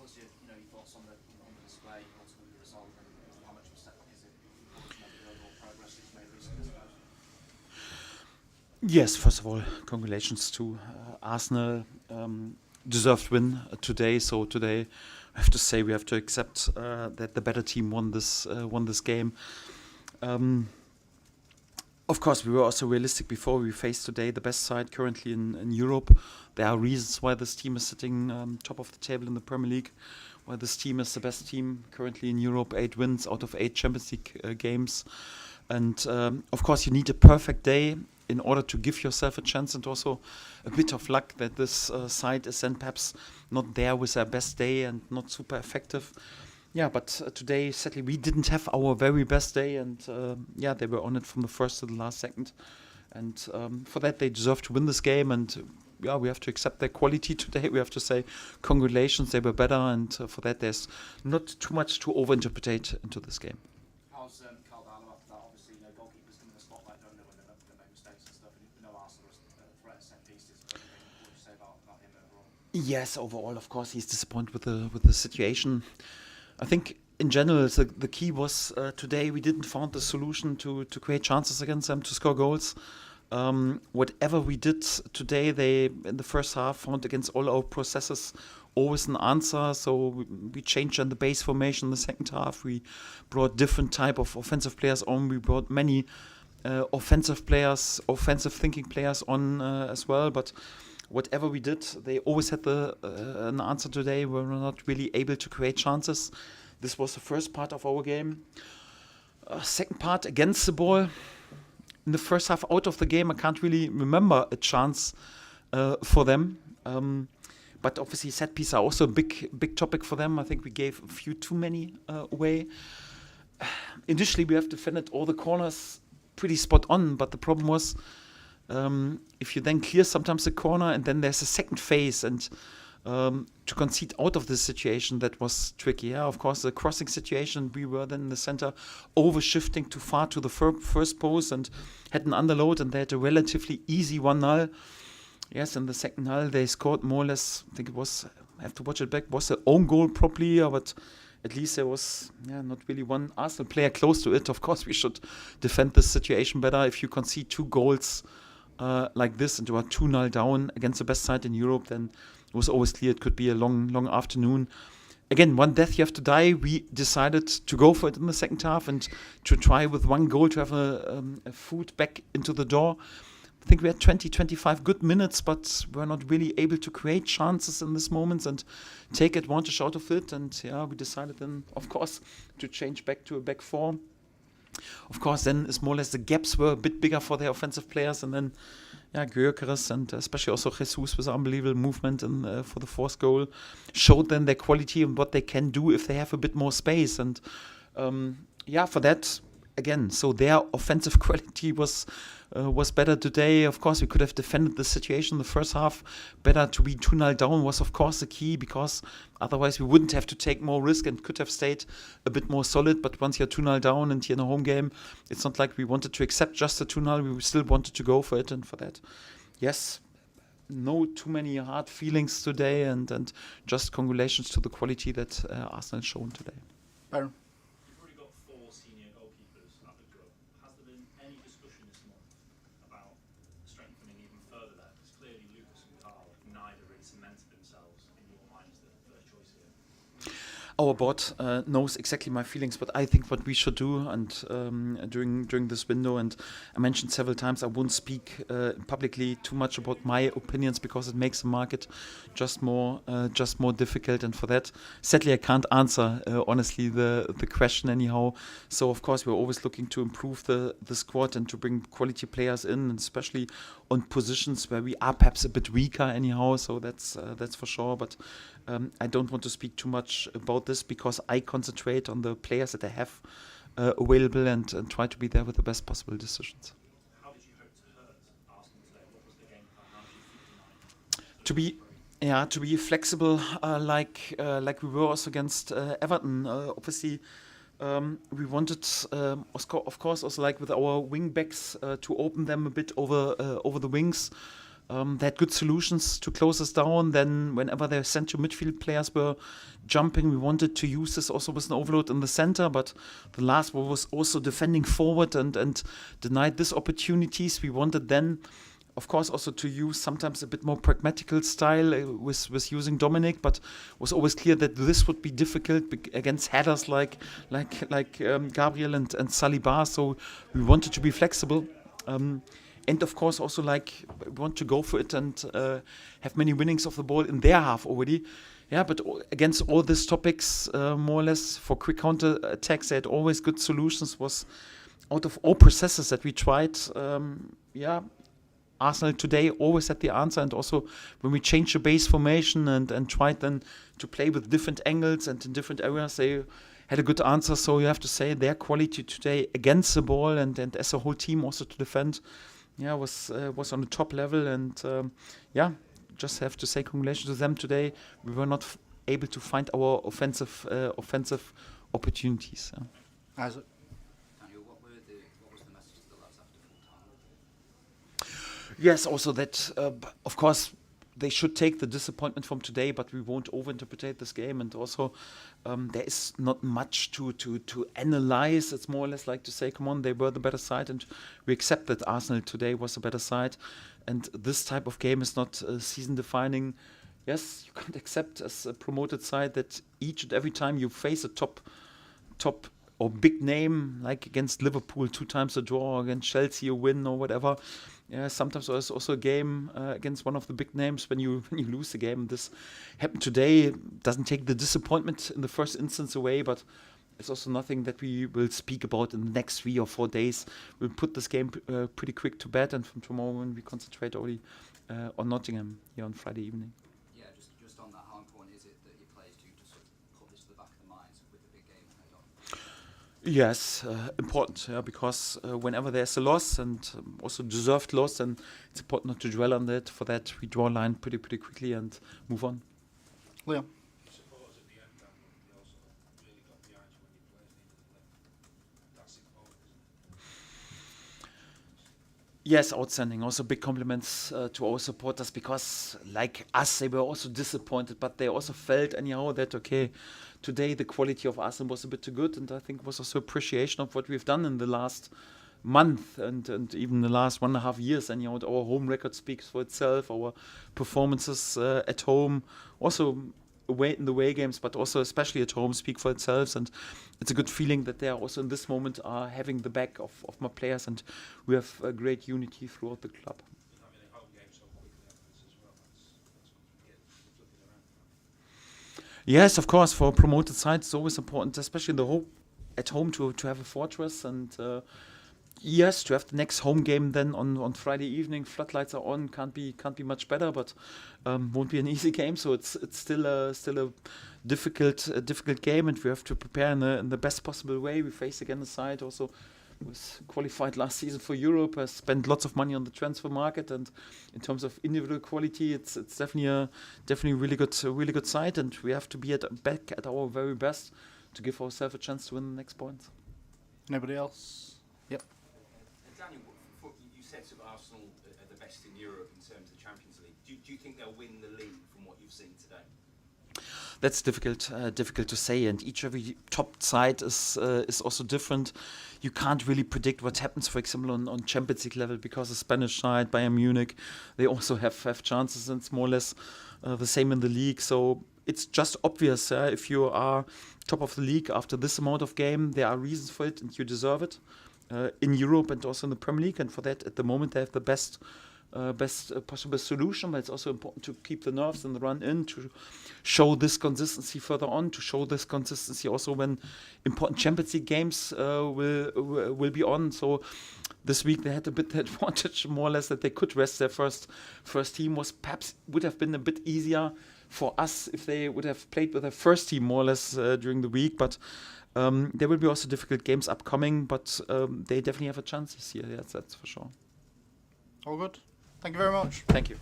us your thoughts on the display, ultimately the result, and how much of a step is it for the overall progress that you've made recently, I suppose? Yes, first of all, congratulations to Arsenal. Deserved win today. So today, I have to say we have to accept that the better team won this game. Of course, we were also realistic before we faced today the best side currently in Europe. There are reasons why this team is sitting top of the table in the Premier League, why this team is the best team currently in Europe, 8 wins out of 8 Champions League games. And of course, you need a perfect day in order to give yourself a chance, and also a bit of luck that this side is then perhaps not there with their best day and not super effective. Yeah, but today, sadly, we didn't have our very best day, and they were on it from the first to the last second. And for that, they deserve to win this game, and we have to accept their quality today. We have to say congratulations, they were better, and for that, there's not too much to overinterpret into this game. How's Caldano after that? Obviously, goalkeepers come in the spotlight, don't they, when they make mistakes and stuff, and Arsenal is threat at set pieces. What would you say about him overall? Yes, overall, of course, he's disappointed with the situation. I think in general, the key was today we didn't find the solution to create chances against them, to score goals. Whatever we did today, they in the first half found against all our processes always an answer. So we changed on the base formation in the second half. We brought different type of offensive players on. We brought many offensive thinking players on as well. But whatever we did, they always had an answer today. We were not really able to create chances. This was the first part of our game. Second part, against the ball. In the first half, out of the game, I can't really remember a chance for them. But obviously, set pieces are also a big topic for them. I think we gave a few too many away. Initially, we have defended all the corners pretty spot on, but the problem was if you then clear sometimes the corner and then there's a second phase, and to concede out of this situation, that was tricky. Yeah, of course, the crossing situation, we were then in the center overshifting too far to the first post and had an underload, and they had a relatively easy 1-0. Yes, in the second half, they scored more or less, I think it was, I have to watch it back, was their own goal probably, but at least there was not really one Arsenal player close to it. Of course, we should defend this situation better. If you concede 2 goals like this and you are 2-0 down against the best side in Europe, then it was always clear it could be a long afternoon. Again, one death you have to die. We decided to go for it in the second half and to try with 1 goal to have a foot back into the door. I think we had 20-25 good minutes, but we're not really able to create chances in these moments and take advantage out of it. And we decided then, of course, to change back to a back 4. Of course, then it's more or less the gaps were a bit bigger for the offensive players, and then Gyökeres and especially also Jesus with unbelievable movement and for the 4th goal showed then their quality and what they can do if they have a bit more space. And for that, again, so their offensive quality was better today. Of course, we could have defended the situation in the first half better. To be 2-0 down was, of course, the key, because otherwise we wouldn't have to take more risk and could have stayed a bit more solid. But once you're 2-0 down and you're in a home game, it's not like we wanted to accept just the 2-0. We still wanted to go for it. And for that, yes, no too many hard feelings today. And just congratulations to the quality that Arsenal shown today. Baron? Our board knows exactly my feelings, but I think what we should do, and during this window, and I mentioned several times, I won't speak publicly too much about my opinions because it makes the market just more difficult. And for that, sadly, I can't answer honestly the question anyhow. So of course, we're always looking to improve the squad and to bring quality players in, and especially on positions where we are perhaps a bit weaker anyhow. So that's for sure. But I don't want to speak too much about this because I concentrate on the players that I have available and try to be there with the best possible decisions. How did you hope to hurt Arsenal today? What was the game plan? How did you think tonight? To be flexible, like we were also against Everton. Obviously, we wanted, of course, also like with our wing backs to open them a bit over the wings. They had good solutions to close us down. Then whenever their central midfield players were jumping, we wanted to use this also with an overload in the center. But the last one was also defending forward and denied these opportunities. We wanted then, of course, also to use sometimes a bit more pragmatical style with using Dominic, but was always clear that this would be difficult against headers like Gabriel and Saliba. So we wanted to be flexible. And of course, also we want to go for it and have many winnings of the ball in their half already. Yeah, but against all these topics, more or less for quick counter attacks, they had always good solutions. Was out of all processes that we tried, Arsenal today always had the answer. And also when we changed the base formation and tried then to play with different angles and in different areas, they had a good answer. So you have to say their quality today against the ball and as a whole team also to defend, was on the top level. And just have to say congratulations to them today. We were not able to find our offensive opportunities. Isaac? Daniel, what was the message to the lads after full time? Yes, also that, of course, they should take the disappointment from today, but we won't overinterpret this game. And also, there is not much to analyze. It's more or less like to say, come on, they were the better side, and we accept that Arsenal today was the better side. And this type of game is not season-defining. Yes, you can't accept as a promoted side that each and every time you face a top or big name, like against Liverpool 2 times a draw, or against Chelsea a win or whatever. Yeah, sometimes there's also a game against one of the big names when you lose the game. This happened today. Doesn't take the disappointment in the first instance away, but it's also nothing that we will speak about in the next 3 or 4 days. We'll put this game pretty quick to bed, and from tomorrow on we concentrate only on Nottingham here on Friday evening. Yeah, just on that, how important is it that your players do just sort of put this to the back of their minds with the big game ahead on? Yes, important, because whenever there's a loss, and also deserved loss, and it's important not to dwell on that. For that, we draw a line pretty quickly and move on. Liam? Suppose at the end, Daniel, they also really got behind you when your players needed it. That's important, isn't it? Yes, outstanding. Also big compliments to our supporters, because like us, they were also disappointed, but they also felt anyhow that, okay, today the quality of Arsenal was a bit too good, and I think was also appreciation of what we've done in the last month and even the last 1.5 years. And our home record speaks for itself, our performances at home, also away in the away games, but also especially at home, speak for itself. And it's a good feeling that they are also in this moment are having the back of my players, and we have a great unity throughout the club. Having a home game so quickly afterwards as well, that's what you get, flipping around. Yes, of course, for a promoted side, it's always important, especially at home, to have a fortress. And yes, to have the next home game then on Friday evening, floodlights are on, can't be much better, but won't be an easy game. So it's still a difficult game, and we have to prepare in the best possible way. We face again a side also was qualified last season for Europe, has spent lots of money on the transfer market, and in terms of individual quality, it's definitely really good side, and we have to be back at our very best to give ourselves a chance to win the next points. Anybody else? Yep. Daniel, you said sort of Arsenal are the best in Europe in terms of the Champions League. Do you think they'll win the league from what you've seen today? That's difficult to say, and every top side is also different. You can't really predict what happens, for example, on Champions League level, because the Spanish side, Bayern Munich, they also have chances, and it's more or less the same in the league. So it's just obvious, if you are top of the league after this amount of game, there are reasons for it, and you deserve it in Europe and also in the Premier League. And for that, at the moment, they have the best possible solution, but it's also important to keep the nerves and the run in, to show this consistency further on, to show this consistency also when important Champions League games will be on. So this week they had a bit the advantage, more or less, that they could rest their first team. Would have been a bit easier for us if they would have played with their first team more or less during the week, but there will be also difficult games upcoming, but they definitely have a chance this year. Yes, that's for sure. All good. Thank you very much. Thank you.